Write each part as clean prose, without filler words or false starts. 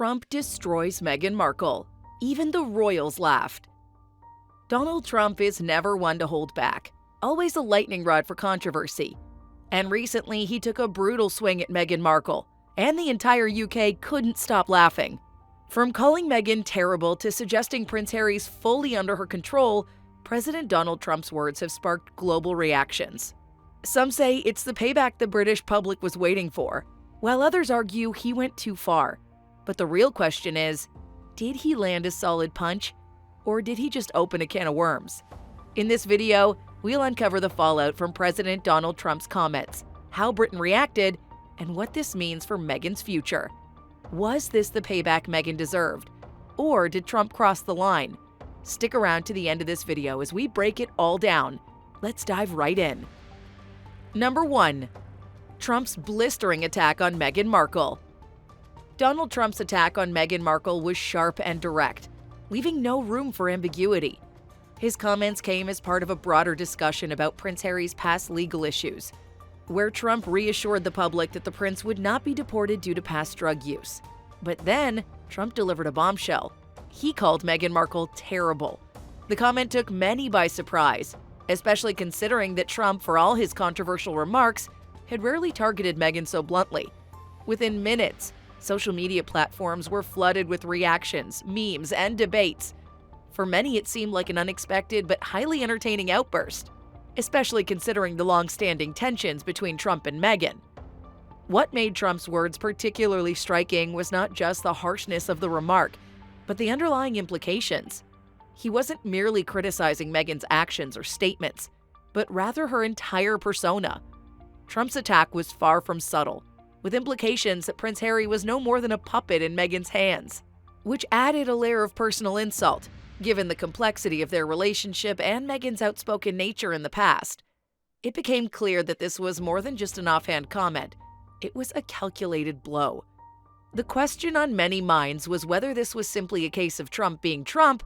Trump destroys Meghan Markle. Even the royals laughed. Donald Trump is never one to hold back, always a lightning rod for controversy. And recently, he took a brutal swing at Meghan Markle, and the entire UK couldn't stop laughing. From calling Meghan terrible to suggesting Prince Harry's fully under her control, President Donald Trump's words have sparked global reactions. Some say it's the payback the British public was waiting for, while others argue he went too far. But the real question is, did he land a solid punch, or did he just open a can of worms? In this video, we'll uncover the fallout from President Donald Trump's comments, how Britain reacted, and what this means for Meghan's future. Was this the payback Meghan deserved, or did Trump cross the line? Stick around to the end of this video as we break it all down. Let's dive right in. Number 1. Trump's blistering attack on Meghan Markle. Donald Trump's attack on Meghan Markle was sharp and direct, leaving no room for ambiguity. His comments came as part of a broader discussion about Prince Harry's past legal issues, where Trump reassured the public that the prince would not be deported due to past drug use. But then, Trump delivered a bombshell. He called Meghan Markle terrible. The comment took many by surprise, especially considering that Trump, for all his controversial remarks, had rarely targeted Meghan so bluntly. Within minutes, social media platforms were flooded with reactions, memes, and debates. For many, it seemed like an unexpected but highly entertaining outburst, especially considering the long-standing tensions between Trump and Meghan. What made Trump's words particularly striking was not just the harshness of the remark, but the underlying implications. He wasn't merely criticizing Meghan's actions or statements, but rather her entire persona. Trump's attack was far from subtle, with implications that Prince Harry was no more than a puppet in Meghan's hands, which added a layer of personal insult, given the complexity of their relationship and Meghan's outspoken nature in the past. It became clear that this was more than just an offhand comment. It was a calculated blow. The question on many minds was whether this was simply a case of Trump being Trump,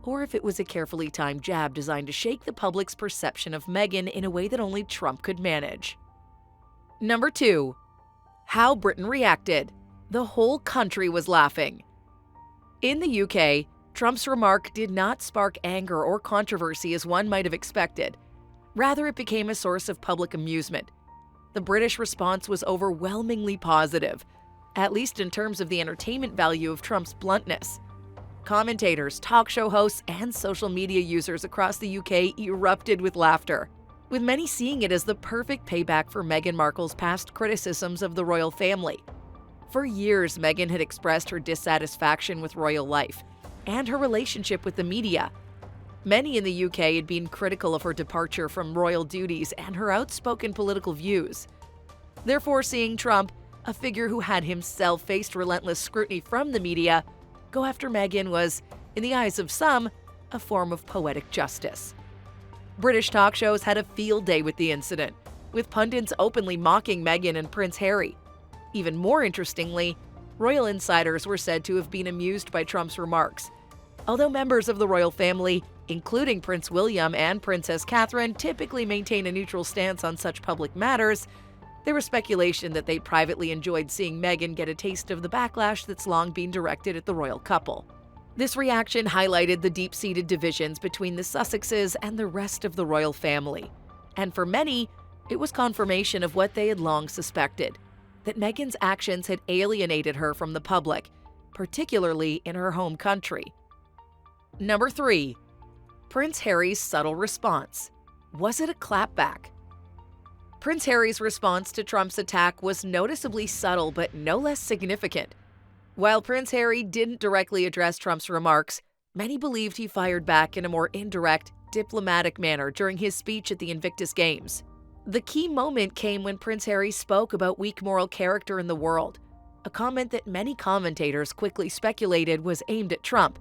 or if it was a carefully timed jab designed to shake the public's perception of Meghan in a way that only Trump could manage. Number 2. How Britain reacted. The whole country was laughing. In the UK, Trump's remark did not spark anger or controversy as one might have expected. Rather, it became a source of public amusement. The British response was overwhelmingly positive, at least in terms of the entertainment value of Trump's bluntness. Commentators, talk show hosts, and social media users across the UK erupted with laughter, with many seeing it as the perfect payback for Meghan Markle's past criticisms of the royal family. For years, Meghan had expressed her dissatisfaction with royal life and her relationship with the media. Many in the UK had been critical of her departure from royal duties and her outspoken political views. Therefore, seeing Trump, a figure who had himself faced relentless scrutiny from the media, go after Meghan was, in the eyes of some, a form of poetic justice. British talk shows had a field day with the incident, with pundits openly mocking Meghan and Prince Harry. Even more interestingly, royal insiders were said to have been amused by Trump's remarks. Although members of the royal family, including Prince William and Princess Catherine, typically maintain a neutral stance on such public matters, there was speculation that they privately enjoyed seeing Meghan get a taste of the backlash that's long been directed at the royal couple. This reaction highlighted the deep-seated divisions between the Sussexes and the rest of the royal family. And for many, it was confirmation of what they had long suspected, that Meghan's actions had alienated her from the public, particularly in her home country. Number 3. Prince Harry's subtle response. Was it a clapback? Prince Harry's response to Trump's attack was noticeably subtle but no less significant. While Prince Harry didn't directly address Trump's remarks, many believed he fired back in a more indirect, diplomatic manner during his speech at the Invictus Games. The key moment came when Prince Harry spoke about weak moral character in the world, a comment that many commentators quickly speculated was aimed at Trump.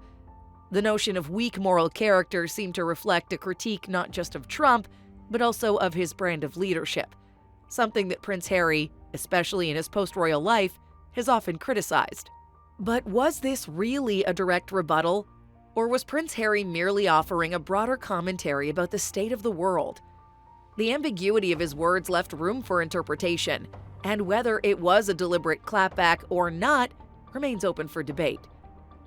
The notion of weak moral character seemed to reflect a critique not just of Trump, but also of his brand of leadership, something that Prince Harry, especially in his post-royal life, has often criticized. But was this really a direct rebuttal? Or was Prince Harry merely offering a broader commentary about the state of the world? The ambiguity of his words left room for interpretation, and whether it was a deliberate clapback or not remains open for debate.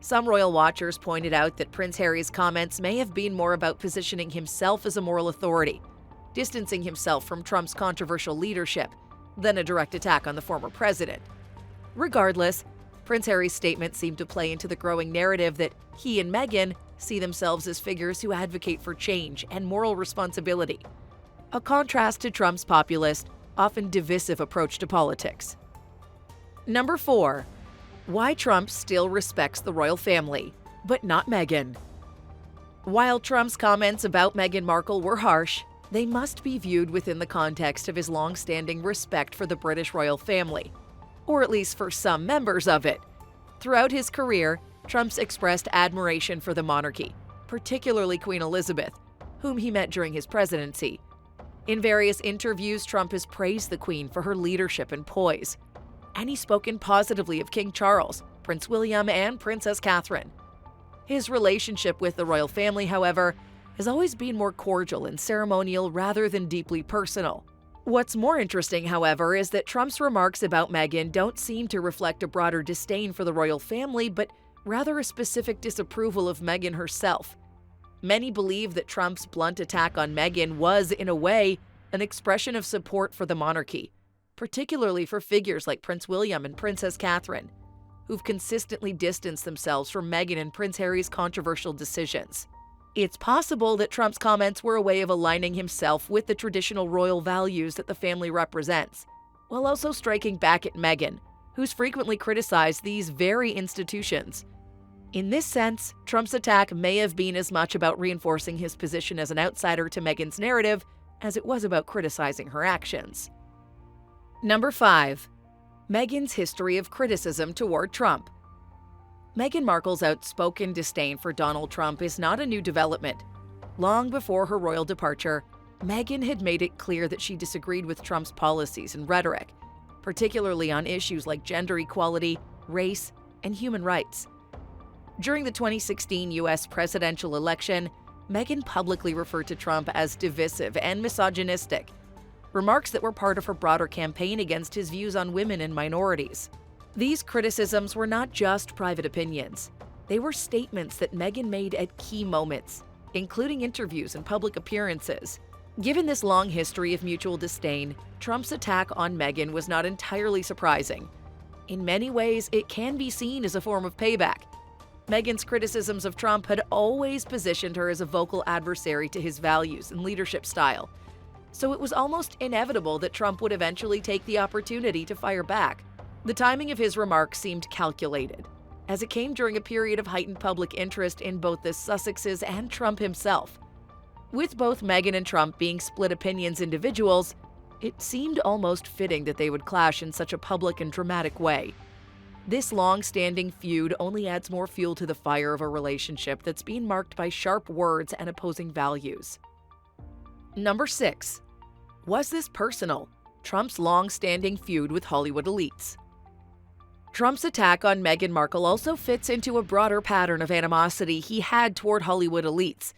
Some royal watchers pointed out that Prince Harry's comments may have been more about positioning himself as a moral authority, distancing himself from Trump's controversial leadership, than a direct attack on the former president. Regardless, Prince Harry's statement seemed to play into the growing narrative that he and Meghan see themselves as figures who advocate for change and moral responsibility, a contrast to Trump's populist, often divisive approach to politics. Number 4. Why Trump still respects the royal family, but not Meghan. While Trump's comments about Meghan Markle were harsh, they must be viewed within the context of his long-standing respect for the British royal family, or at least for some members of it. Throughout his career, Trump's expressed admiration for the monarchy, particularly Queen Elizabeth, whom he met during his presidency. In various interviews, Trump has praised the Queen for her leadership and poise, and he's spoken positively of King Charles, Prince William, and Princess Catherine. His relationship with the royal family, however, has always been more cordial and ceremonial rather than deeply personal. What's more interesting, however, is that Trump's remarks about Meghan don't seem to reflect a broader disdain for the royal family, but rather a specific disapproval of Meghan herself. Many believe that Trump's blunt attack on Meghan was, in a way, an expression of support for the monarchy, particularly for figures like Prince William and Princess Catherine, who've consistently distanced themselves from Meghan and Prince Harry's controversial decisions. It's possible that Trump's comments were a way of aligning himself with the traditional royal values that the family represents, while also striking back at Meghan, who's frequently criticized these very institutions. In this sense, Trump's attack may have been as much about reinforcing his position as an outsider to Meghan's narrative as it was about criticizing her actions. Number 5. Meghan's history of criticism toward Trump. Meghan Markle's outspoken disdain for Donald Trump is not a new development. Long before her royal departure, Meghan had made it clear that she disagreed with Trump's policies and rhetoric, particularly on issues like gender equality, race, and human rights. During the 2016 U.S. presidential election, Meghan publicly referred to Trump as divisive and misogynistic, remarks that were part of her broader campaign against his views on women and minorities. These criticisms were not just private opinions. They were statements that Meghan made at key moments, including interviews and public appearances. Given this long history of mutual disdain, Trump's attack on Meghan was not entirely surprising. In many ways, it can be seen as a form of payback. Meghan's criticisms of Trump had always positioned her as a vocal adversary to his values and leadership style, so it was almost inevitable that Trump would eventually take the opportunity to fire back. The timing of his remarks seemed calculated, as it came during a period of heightened public interest in both the Sussexes and Trump himself. With both Meghan and Trump being split opinions individuals, it seemed almost fitting that they would clash in such a public and dramatic way. This long-standing feud only adds more fuel to the fire of a relationship that's been marked by sharp words and opposing values. Number 6. Was this personal? Trump's long-standing feud with Hollywood elites. Trump's attack on Meghan Markle also fits into a broader pattern of animosity he had toward Hollywood elites,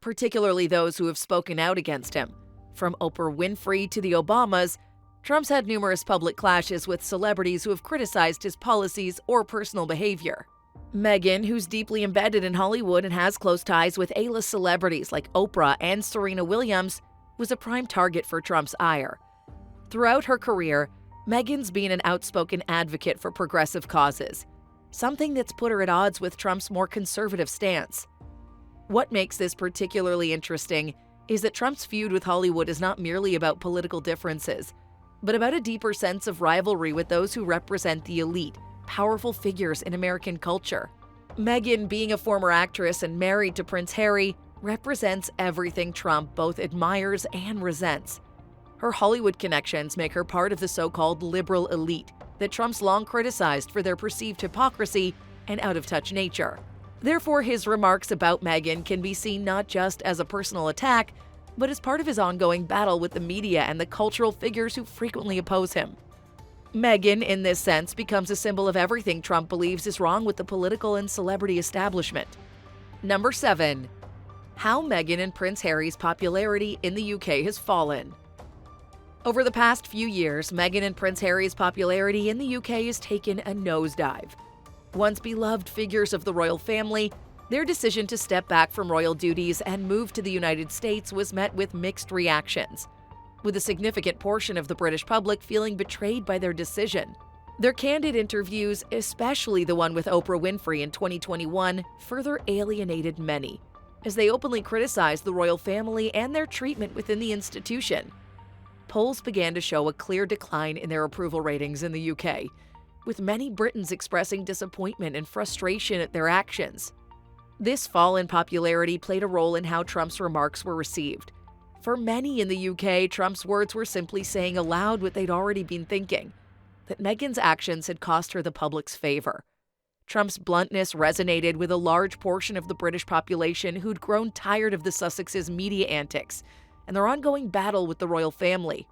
particularly those who have spoken out against him. From Oprah Winfrey to the Obamas, Trump's had numerous public clashes with celebrities who have criticized his policies or personal behavior. Meghan, who's deeply embedded in Hollywood and has close ties with A-list celebrities like Oprah and Serena Williams, was a prime target for Trump's ire. Throughout her career, Meghan's been an outspoken advocate for progressive causes, something that's put her at odds with Trump's more conservative stance. What makes this particularly interesting is that Trump's feud with Hollywood is not merely about political differences, but about a deeper sense of rivalry with those who represent the elite, powerful figures in American culture. Meghan, being a former actress and married to Prince Harry, represents everything Trump both admires and resents. Her Hollywood connections make her part of the so-called liberal elite that Trump's long criticized for their perceived hypocrisy and out-of-touch nature. Therefore, his remarks about Meghan can be seen not just as a personal attack, but as part of his ongoing battle with the media and the cultural figures who frequently oppose him. Meghan, in this sense, becomes a symbol of everything Trump believes is wrong with the political and celebrity establishment. Number 7. How Meghan and Prince Harry's popularity in the UK has fallen. Over the past few years, Meghan and Prince Harry's popularity in the UK has taken a nosedive. Once beloved figures of the royal family, their decision to step back from royal duties and move to the United States was met with mixed reactions, with a significant portion of the British public feeling betrayed by their decision. Their candid interviews, especially the one with Oprah Winfrey in 2021, further alienated many, as they openly criticized the royal family and their treatment within the institution. Polls began to show a clear decline in their approval ratings in the UK, with many Britons expressing disappointment and frustration at their actions. This fall in popularity played a role in how Trump's remarks were received. For many in the UK, Trump's words were simply saying aloud what they'd already been thinking, that Meghan's actions had cost her the public's favor. Trump's bluntness resonated with a large portion of the British population who'd grown tired of the Sussexes' media antics and their ongoing battle with the royal family.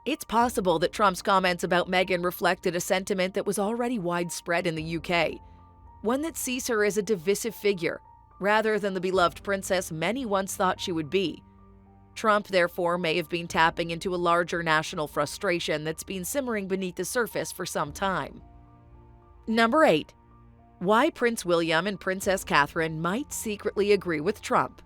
It's possible that Trump's comments about Meghan reflected a sentiment that was already widespread in the UK, one that sees her as a divisive figure, rather than the beloved princess many once thought she would be. Trump, therefore, may have been tapping into a larger national frustration that's been simmering beneath the surface for some time. Number 8. Why Prince William and Princess Catherine might secretly agree with Trump.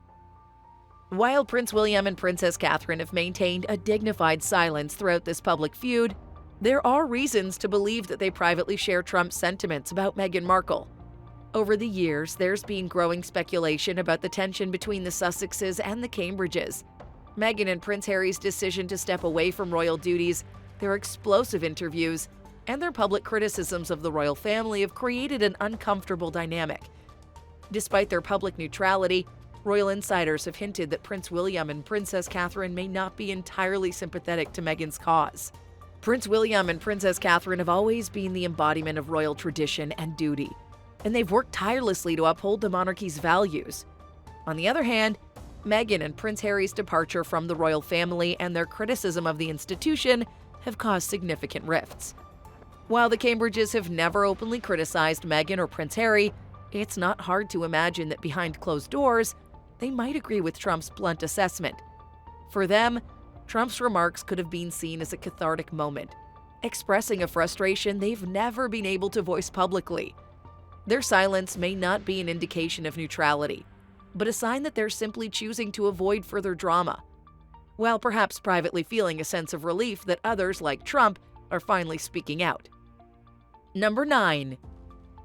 While Prince William and Princess Catherine have maintained a dignified silence throughout this public feud, there are reasons to believe that they privately share Trump's sentiments about Meghan Markle. Over the years, there's been growing speculation about the tension between the Sussexes and the Cambridges. Meghan and Prince Harry's decision to step away from royal duties, their explosive interviews, and their public criticisms of the royal family have created an uncomfortable dynamic. Despite their public neutrality, royal insiders have hinted that Prince William and Princess Catherine may not be entirely sympathetic to Meghan's cause. Prince William and Princess Catherine have always been the embodiment of royal tradition and duty, and they've worked tirelessly to uphold the monarchy's values. On the other hand, Meghan and Prince Harry's departure from the royal family and their criticism of the institution have caused significant rifts. While the Cambridges have never openly criticized Meghan or Prince Harry, it's not hard to imagine that behind closed doors, they might agree with Trump's blunt assessment. For them, Trump's remarks could have been seen as a cathartic moment, expressing a frustration they've never been able to voice publicly. Their silence may not be an indication of neutrality, but a sign that they're simply choosing to avoid further drama, while perhaps privately feeling a sense of relief that others, like Trump, are finally speaking out. Number 9.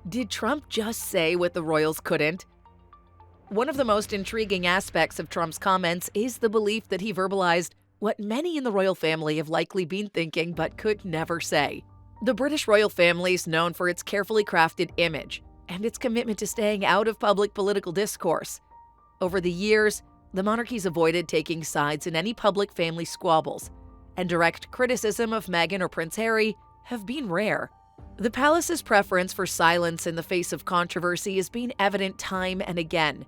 Did Trump just say what the royals couldn't? One of the most intriguing aspects of Trump's comments is the belief that he verbalized what many in the royal family have likely been thinking but could never say. The British royal family is known for its carefully crafted image and its commitment to staying out of public political discourse. Over the years, the monarchy's avoided taking sides in any public family squabbles, and direct criticism of Meghan or Prince Harry have been rare. The palace's preference for silence in the face of controversy has been evident time and again,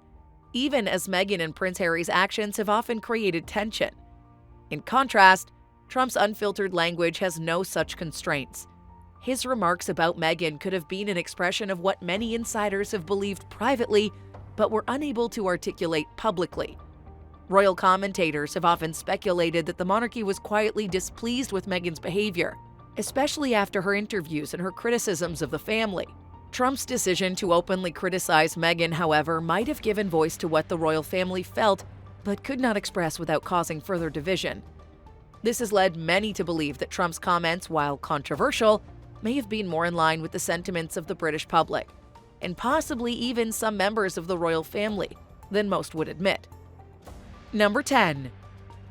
even as Meghan and Prince Harry's actions have often created tension. In contrast, Trump's unfiltered language has no such constraints. His remarks about Meghan could have been an expression of what many insiders have believed privately but were unable to articulate publicly. Royal commentators have often speculated that the monarchy was quietly displeased with Meghan's behavior, especially after her interviews and her criticisms of the family. Trump's decision to openly criticize Meghan, however, might have given voice to what the royal family felt but could not express without causing further division. This has led many to believe that Trump's comments, while controversial, may have been more in line with the sentiments of the British public, and possibly even some members of the royal family, than most would admit. Number 10.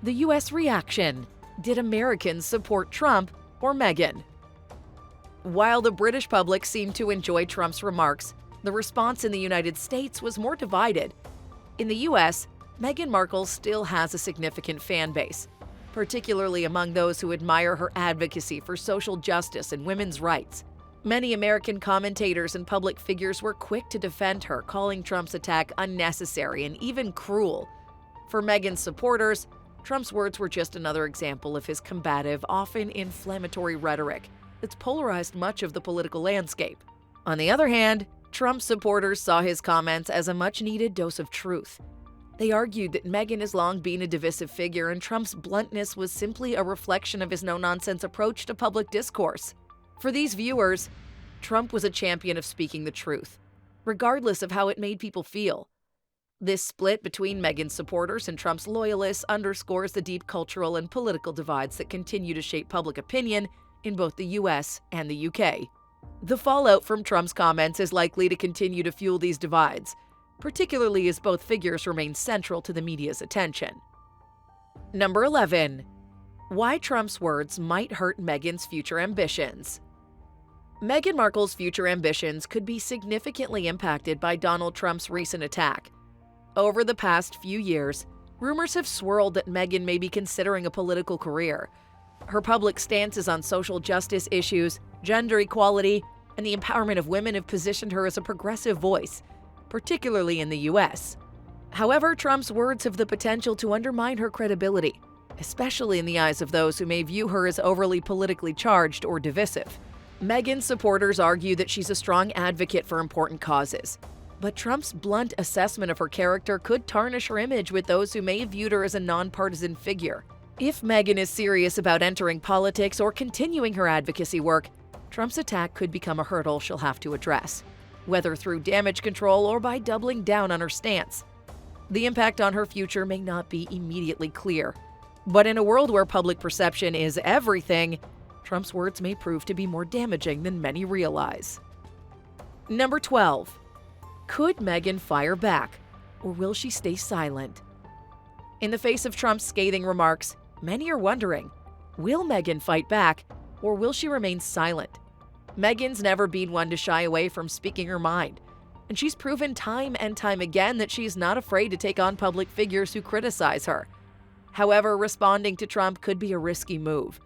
The U.S. reaction. Did Americans support Trump or Meghan? While the British public seemed to enjoy Trump's remarks, the response in the United States was more divided. In the U.S., Meghan Markle still has a significant fan base, particularly among those who admire her advocacy for social justice and women's rights. Many American commentators and public figures were quick to defend her, calling Trump's attack unnecessary and even cruel. For Meghan's supporters, Trump's words were just another example of his combative, often inflammatory rhetoric that's polarized much of the political landscape. On the other hand, Trump's supporters saw his comments as a much-needed dose of truth. They argued that Meghan has long been a divisive figure and Trump's bluntness was simply a reflection of his no-nonsense approach to public discourse. For these viewers, Trump was a champion of speaking the truth, regardless of how it made people feel. This split between Meghan's supporters and Trump's loyalists underscores the deep cultural and political divides that continue to shape public opinion in both the US and the UK. The fallout from Trump's comments is likely to continue to fuel these divides, particularly as both figures remain central to the media's attention. Number 11. Why Trump's words might hurt Meghan's future ambitions. Meghan Markle's future ambitions could be significantly impacted by Donald Trump's recent attack. Over the past few years, rumors have swirled that Meghan may be considering a political career. Her public stances on social justice issues, gender equality, and the empowerment of women have positioned her as a progressive voice, particularly in the US. However, Trump's words have the potential to undermine her credibility, especially in the eyes of those who may view her as overly politically charged or divisive. Meghan's supporters argue that she's a strong advocate for important causes, but Trump's blunt assessment of her character could tarnish her image with those who may have viewed her as a nonpartisan figure. If Meghan is serious about entering politics or continuing her advocacy work, Trump's attack could become a hurdle she'll have to address, whether through damage control or by doubling down on her stance. The impact on her future may not be immediately clear, but in a world where public perception is everything, Trump's words may prove to be more damaging than many realize. Number 12. Could Meghan fire back, or will she stay silent? In the face of Trump's scathing remarks, many are wondering, will Meghan fight back, or will she remain silent? Meghan's never been one to shy away from speaking her mind, and she's proven time and time again that she's not afraid to take on public figures who criticize her. However, responding to Trump could be a risky move.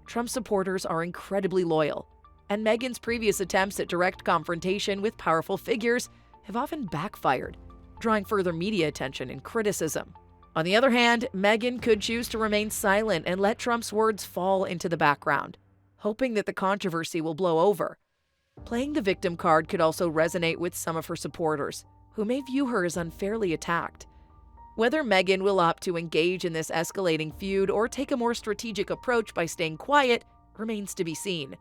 Trump supporters are incredibly loyal, and Meghan's previous attempts at direct confrontation with powerful figures have often backfired, drawing further media attention and criticism. On the other hand, Meghan could choose to remain silent and let Trump's words fall into the background, hoping that the controversy will blow over. Playing the victim card could also resonate with some of her supporters, who may view her as unfairly attacked. Whether Meghan will opt to engage in this escalating feud or take a more strategic approach by staying quiet remains to be seen.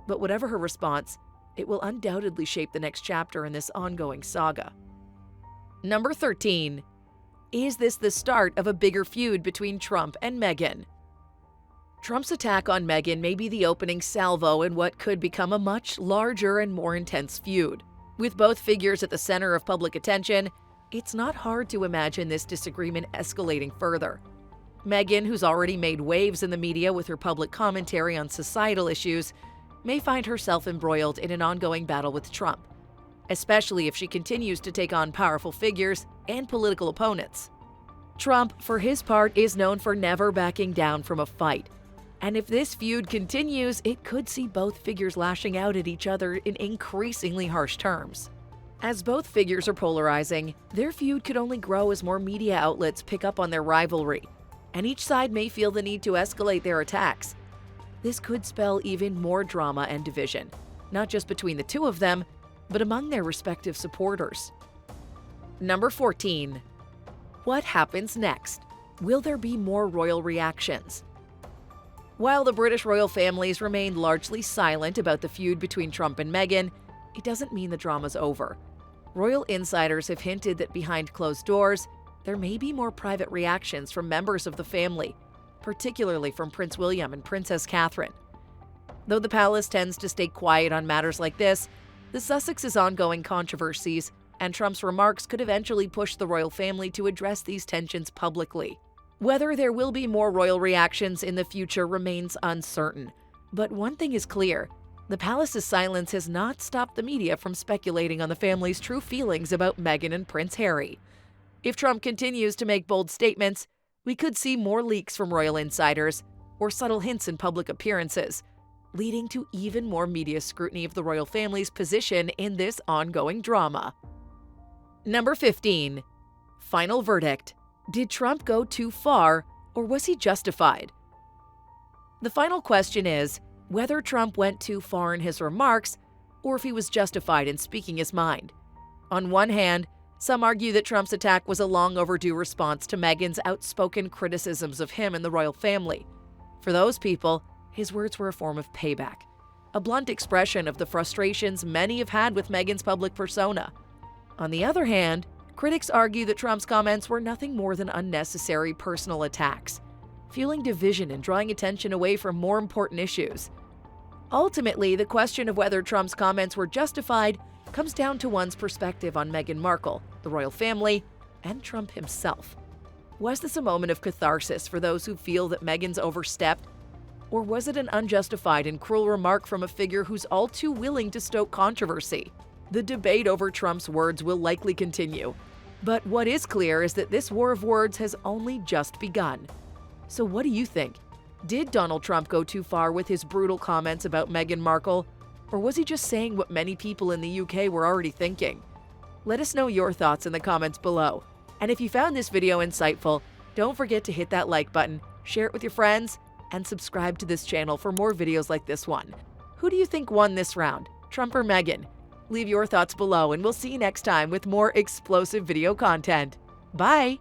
But whatever her response, it will undoubtedly shape the next chapter in this ongoing saga. Number 13. Is this the start of a bigger feud between Trump and Meghan? Trump's attack on Meghan may be the opening salvo in what could become a much larger and more intense feud. With both figures at the center of public attention, it's not hard to imagine this disagreement escalating further. Meghan, who's already made waves in the media with her public commentary on societal issues, may find herself embroiled in an ongoing battle with Trump, especially if she continues to take on powerful figures and political opponents. Trump, for his part, is known for never backing down from a fight, and if this feud continues, it could see both figures lashing out at each other in increasingly harsh terms. As both figures are polarizing, their feud could only grow as more media outlets pick up on their rivalry, and each side may feel the need to escalate their attacks. This could spell even more drama and division, not just between the two of them, but among their respective supporters. Number 14. What happens next? Will there be more royal reactions? While the British royal families remained largely silent about the feud between Trump and Meghan, it doesn't mean the drama's over. Royal insiders have hinted that behind closed doors, there may be more private reactions from members of the family, particularly from Prince William and Princess Catherine. Though the palace tends to stay quiet on matters like this, the Sussex's ongoing controversies and Trump's remarks could eventually push the royal family to address these tensions publicly. Whether there will be more royal reactions in the future remains uncertain, but one thing is clear: the palace's silence has not stopped the media from speculating on the family's true feelings about Meghan and Prince Harry. If Trump continues to make bold statements, we could see more leaks from royal insiders or subtle hints in public appearances, leading to even more media scrutiny of the royal family's position in this ongoing drama. Number 15. Final verdict. Did Trump go too far, or was he justified? The final question is whether Trump went too far in his remarks, or if he was justified in speaking his mind. On one hand, some argue that Trump's attack was a long overdue response to Meghan's outspoken criticisms of him and the royal family. For those people, his words were a form of payback. a blunt expression of the frustrations many have had with Meghan's public persona. On the other hand, critics argue that Trump's comments were nothing more than unnecessary personal attacks, fueling division and drawing attention away from more important issues. Ultimately, the question of whether Trump's comments were justified comes down to one's perspective on Meghan Markle, the royal family, and Trump himself. Was this a moment of catharsis for those who feel that Meghan's overstepped? Or was it an unjustified and cruel remark from a figure who's all too willing to stoke controversy? The debate over Trump's words will likely continue. But what is clear is that this war of words has only just begun. So what do you think? Did Donald Trump go too far with his brutal comments about Meghan Markle? Or was he just saying what many people in the UK were already thinking? Let us know your thoughts in the comments below. And if you found this video insightful, don't forget to hit that like button, share it with your friends, and subscribe to this channel for more videos like this one. Who do you think won this round, Trump or Meghan? Leave your thoughts below, and we'll see you next time with more explosive video content. Bye!